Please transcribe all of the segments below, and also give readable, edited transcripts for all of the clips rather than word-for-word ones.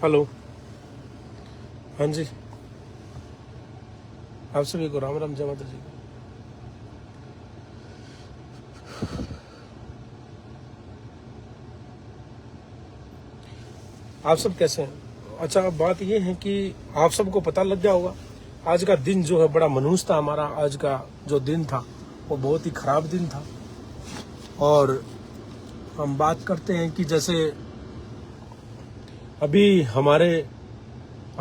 Hello. हाँ जी, आप सभी को राम राम, जय माता जी। आप सब कैसे हैं? अच्छा, अब बात ये है कि आप सबको पता लग गया होगा, आज का दिन जो है बड़ा मनहूस था। हमारा आज का जो दिन था वो बहुत ही खराब दिन था। और हम बात करते हैं कि जैसे अभी हमारे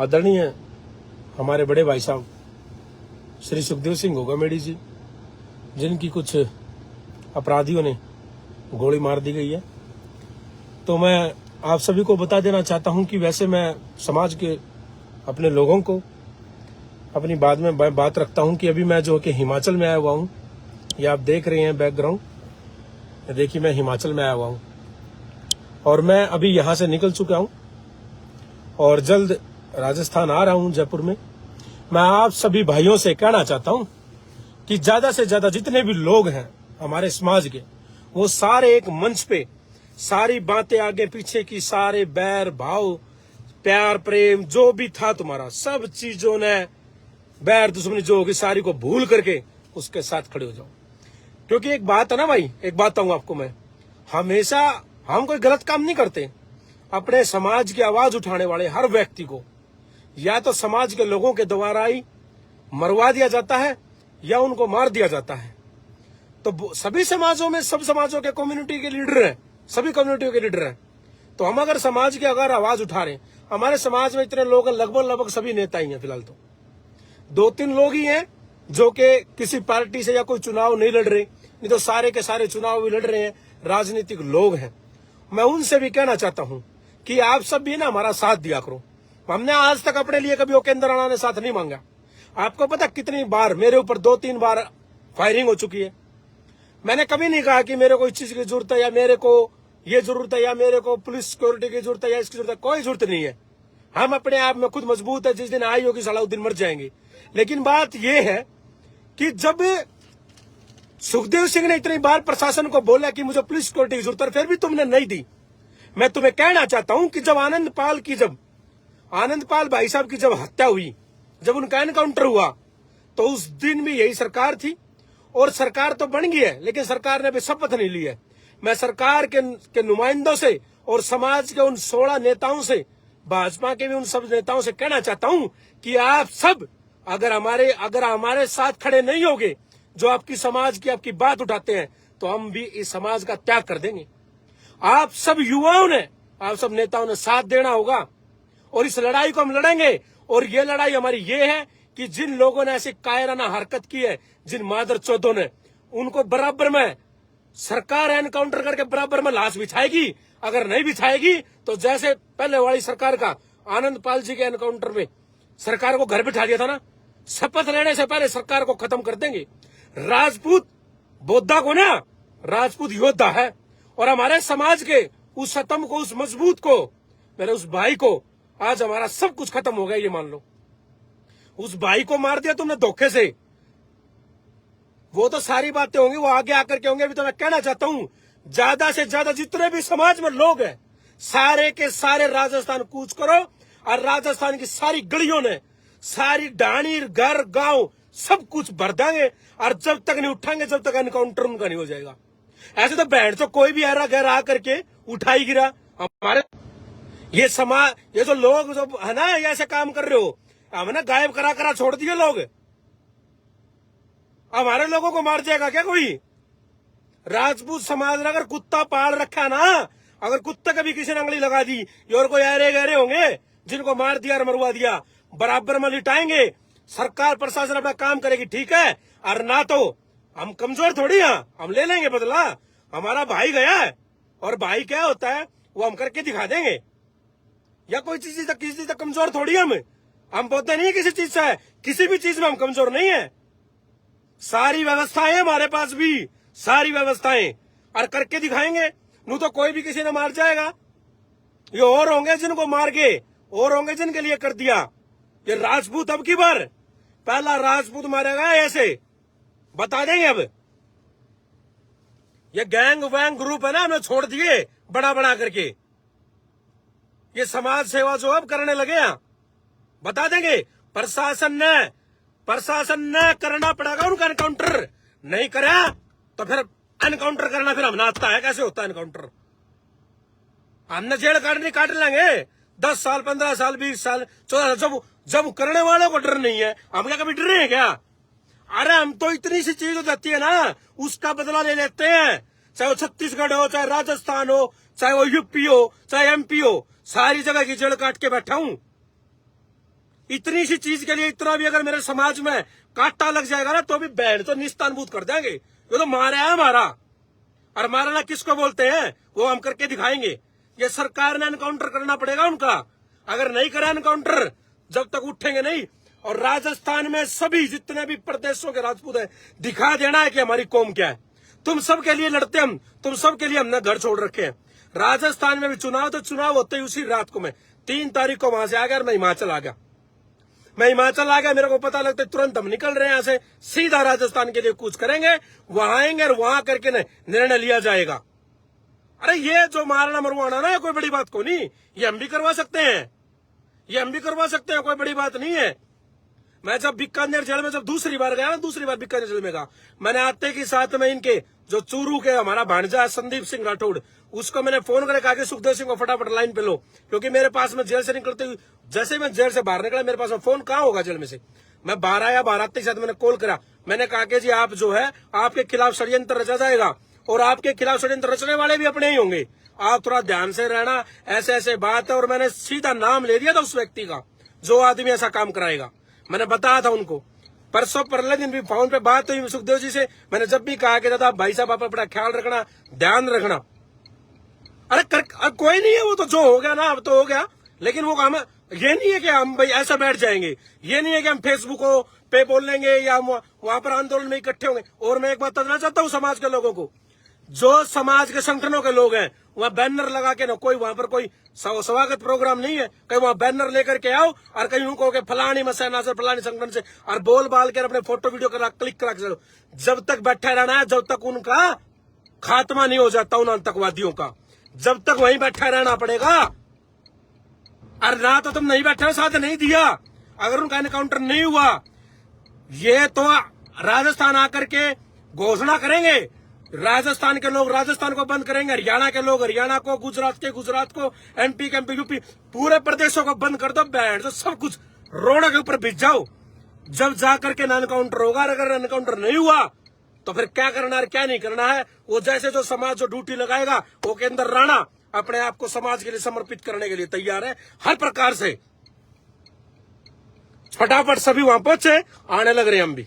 आदरणीय हमारे बड़े भाई साहब श्री सुखदेव सिंह गोगामेडी जी, जिनकी कुछ अपराधियों ने गोली मार दी गई है, तो मैं आप सभी को बता देना चाहता हूं कि वैसे मैं समाज के अपने लोगों को अपनी बात में बात रखता हूं कि अभी मैं जो कि हिमाचल में आया हुआ हूं। ये आप देख रहे हैं बैकग्राउंड, देखिए मैं हिमाचल में आया हुआ हूं और मैं अभी यहां से निकल चुका हूं और जल्द राजस्थान आ रहा हूं, जयपुर में। मैं आप सभी भाइयों से कहना चाहता हूं कि ज्यादा से ज्यादा जितने भी लोग हैं हमारे समाज के, वो सारे एक मंच पे सारी बातें आगे पीछे की, सारे बैर भाव प्यार प्रेम जो भी था तुम्हारा, सब चीजों ने बैर दुश्मनी जो होगी सारी को भूल करके उसके साथ खड़े हो जाओ। क्योंकि एक बात है ना भाई, एक बात बताऊं आपको मैं, हमेशा हम कोई गलत काम नहीं करते। अपने समाज की आवाज उठाने वाले हर व्यक्ति को या तो समाज के लोगों के द्वारा ही मरवा दिया जाता है या उनको मार दिया जाता है। तो सभी समाजों में सब समाजों के कम्युनिटी के लीडर हैं, सभी कम्युनिटियों के लीडर हैं। तो हम अगर समाज की अगर आवाज उठा रहे, हमारे समाज में इतने लोग लगभग सभी नेता ही हैं। फिलहाल तो 2-3 लोग ही हैं जो कि किसी पार्टी से या कोई चुनाव नहीं लड़ रहे, नहीं तो सारे के सारे चुनाव भी लड़ रहे हैं, राजनीतिक लोग हैं। मैं उनसे भी कहना चाहता हूं कि आप सब भी ना हमारा साथ दिया करो। हमने आज तक अपने लिए कभी उपेंद्र राणा ने साथ नहीं मांगा। आपको पता कितनी बार मेरे ऊपर 2-3 बार फायरिंग हो चुकी है। मैंने कभी नहीं कहा कि मेरे को इस चीज की जरूरत है या मेरे को ये जरूरत है या मेरे को पुलिस सिक्योरिटी की जरूरत है या इसकी जरूरत है। कोई जरूरत नहीं है। हम अपने आप में खुद मजबूत है, जिस दिन आई होगी साला उस दिन मर जाएंगे। लेकिन बात यह है कि जब सुखदेव सिंह ने इतनी बार प्रशासन को बोला कि मुझे पुलिस सिक्योरिटी की जरूरत है, फिर भी तुमने नहीं दी। मैं तुम्हें कहना चाहता हूं कि जब आनंदपाल भाई साहब की जब हत्या हुई, जब उनका एनकाउंटर हुआ, तो उस दिन भी यही सरकार थी। और सरकार तो बन गई है, लेकिन सरकार ने अभी शपथ नहीं ली है। मैं सरकार के नुमाइंदों से और समाज के उन 16 नेताओं से, भाजपा के भी उन सब नेताओं से कहना चाहता हूं कि आप सब अगर हमारे साथ खड़े नहीं होगे, जो आपकी समाज की आपकी बात उठाते हैं, तो हम भी इस समाज का त्याग कर देंगे। आप सब युवाओं ने, आप सब नेताओं ने साथ देना होगा और इस लड़ाई को हम लड़ेंगे। और ये लड़ाई हमारी ये है कि जिन लोगों ने ऐसी कायराना हरकत की है, जिन मादर चौधों ने, उनको बराबर में सरकार एनकाउंटर करके बराबर में लाश बिछाएगी। अगर नहीं बिछाएगी तो जैसे पहले वाली सरकार का आनंदपाल जी के एनकाउंटर में सरकार को घर बिठा दिया था ना, शपथ लेने से पहले सरकार को खत्म कर देंगे। राजपूत बोद्धा को ना राजपूत योद्धा है, और हमारे समाज के उस सतम को, उस मजबूत को, मेरे उस भाई को, आज हमारा सब कुछ खत्म हो गया। ये मान लो, उस भाई को मार दिया तुमने धोखे से। वो तो सारी बातें होंगी, वो आगे आकर के होंगे। अभी तो मैं कहना चाहता हूं, ज्यादा से ज्यादा जितने भी समाज में लोग हैं, सारे के सारे राजस्थान कूच करो। और राजस्थान की सारी गलियों ने, सारी ढाणी, घर, गांव सब कुछ भर देंगे। और जब तक नहीं उठाएंगे, जब तक एनकाउंटर उनका नहीं हो जाएगा। ऐसे तो बहन तो कोई भी ऐरा गैर आकर के उठाई गिरा। हमारे ये समाज, ये जो लोग जो है ना, ये ऐसे काम कर रहे हो, हमने गायब करा छोड़ दिए लोग। हमारे लोगों को मार जाएगा क्या कोई? राजपूत समाज ने अगर कुत्ता पाल रखा ना, अगर कुत्ते कभी किसी ने अंगली लगा दी, ये और कोई ऐरे गहरे होंगे जिनको मार दिया और मरवा दिया, बराबर में लिटाएंगे। सरकार प्रशासन अपना काम करेगी, ठीक है। और ना तो हम कमजोर थोड़ी हैं, हम ले लेंगे बदला। हमारा भाई गया है, और भाई क्या होता है वो हम करके दिखा देंगे। या कोई चीज किसी चीज तक कमजोर थोड़ी हम बोलते नहीं किसी चीज से, किसी भी चीज में हम कमजोर नहीं है। सारी व्यवस्थाएं हमारे पास भी, सारी व्यवस्थाएं, और करके दिखाएंगे। नू तो कोई भी किसी ने मार जाएगा। ये और होंगे जिनको मार के, और होंगे जिनके लिए कर दिया। ये राजपूत अब की बार पहला राजपूत मारेगा ऐसे बता देंगे। अब ये गैंग वैंग ग्रुप है ना, हमने छोड़ दिए बड़ा बड़ा करके। ये समाज सेवा जो अब करने लगे हैं बता देंगे। प्रशासन ने करना पड़ेगा उनका एनकाउंटर, नहीं करा तो फिर एनकाउंटर करना फिर हमने आता है कैसे होता है एनकाउंटर। हमने जेल काट लेंगे 10 साल 15 साल 20 साल 14 साल। जब करने वालों को डर नहीं है, हम क्या कभी डरे हैं क्या? अरे हम तो इतनी सी चीज हो जाती है ना उसका बदला ले लेते हैं, चाहे वो छत्तीसगढ़ हो, चाहे राजस्थान हो, चाहे वो यूपी हो, चाहे एमपी हो, सारी जगह की जेल काट के बैठा हूं। इतनी सी चीज के लिए इतना भी अगर मेरे समाज में कांटा लग जाएगा ना तो भी बहन तो निस्तानबूत कर देंगे। ये तो मारा है हमारा, और मारना किसको बोलते हैं वो हम करके दिखाएंगे। ये सरकार ने एनकाउंटर करना पड़ेगा उनका, अगर नहीं करा एनकाउंटर जब तक उठेंगे नहीं। और राजस्थान में सभी जितने भी प्रदेशों के राजपूत हैं दिखा देना है कि हमारी कौम क्या है। तुम सबके लिए लड़ते हम, तुम सबके लिए हमने घर छोड़ रखे हैं। राजस्थान में भी चुनाव तो चुनाव होते ही उसी रात को मैं 3 तारीख को वहां से आ गया और मैं हिमाचल आ गया। मेरे को पता लगता है तुरंत हम निकल रहे हैं यहाँ से, सीधा राजस्थान के लिए कूच करेंगे, वहां आएंगे और वहां करके निर्णय लिया जाएगा। अरे ये जो मारना मरवाना ना कोई बड़ी बात को नहीं, ये हम भी करवा सकते हैं, कोई बड़ी बात नहीं है। मैं जब बीकानेर जेल में जब दूसरी बार बीकानेर जेल में गया, मैंने आते के साथ में इनके जो चूरू के हमारा भांजा संदीप सिंह राठौड़, उसको मैंने फोन करके कहा कि सुखदेव सिंह को फटाफट लाइन पे लो, क्योंकि मेरे पास में जेल से निकलते हुए जैसे मैं जेल से बाहर निकला मेरे पास में फोन कहाँ होगा जेल में से। मैं बाहर आया, बाहर आते के साथ मैंने कॉल करा, मैंने कहा कि जी आप जो है आपके खिलाफ षड्यंत्र रचा जाएगा और आपके खिलाफ षड्यंत्र रचने वाले भी अपने ही होंगे, आप थोड़ा ध्यान से रहना, ऐसे ऐसे बात है। और मैंने सीधा नाम ले दिया था उस व्यक्ति का जो आदमी ऐसा काम कराएगा, मैंने बताया था उनको। परसों परले दिन भी फोन पे बात हुई सुखदेव जी से, मैंने जब भी कहा कि दादा भाई साहब आप अपना ख्याल रखना, ध्यान रखना। अरे कोई नहीं है, वो तो जो हो गया ना अब तो हो गया, लेकिन वो काम ये नहीं है कि हम भाई ऐसा बैठ जाएंगे, ये नहीं है कि हम फेसबुक पे बोल लेंगे या हम वहां पर आंदोलन में इकट्ठे होंगे। और मैं एक बात बताना चाहता हूँ समाज के लोगों को, जो समाज के संगठनों के लोग हैं वहां बैनर लगा के ना, कोई वहां पर कोई स्वागत प्रोग्राम नहीं है, कहीं वहां बैनर लेकर के आओ और कहीं उनको के फलानी मसेना से फलानी संगठन से और बोल बाल कर अपने फोटो वीडियो करा क्लिक करा चलो। जब तक बैठा रहना है, जब तक उनका खात्मा नहीं हो जाता उन आतंकवादियों का, जब तक वहीं बैठा रहना पड़ेगा। और ना तो तुम नहीं बैठे, साथ नहीं दिया, अगर उनका एनकाउंटर नहीं हुआ ये तो राजस्थान आकर के घोषणा करेंगे, राजस्थान के लोग राजस्थान को बंद करेंगे, हरियाणा के लोग हरियाणा को, गुजरात को, एमपी के यूपी, पूरे प्रदेशों को बंद कर दो। बैठ तो सब कुछ रोड के ऊपर भिज जाओ, जब जाकर के एनकाउंटर होगा। अगर एनकाउंटर नहीं हुआ तो फिर क्या करना है क्या नहीं करना है, वो जैसे जो समाज जो ड्यूटी लगाएगा वो के अंदर राणा अपने आप को समाज के लिए समर्पित करने के लिए तैयार है हर प्रकार से। फटाफट सभी वहां पहुंचे, आने लग रहे हैं हम भी।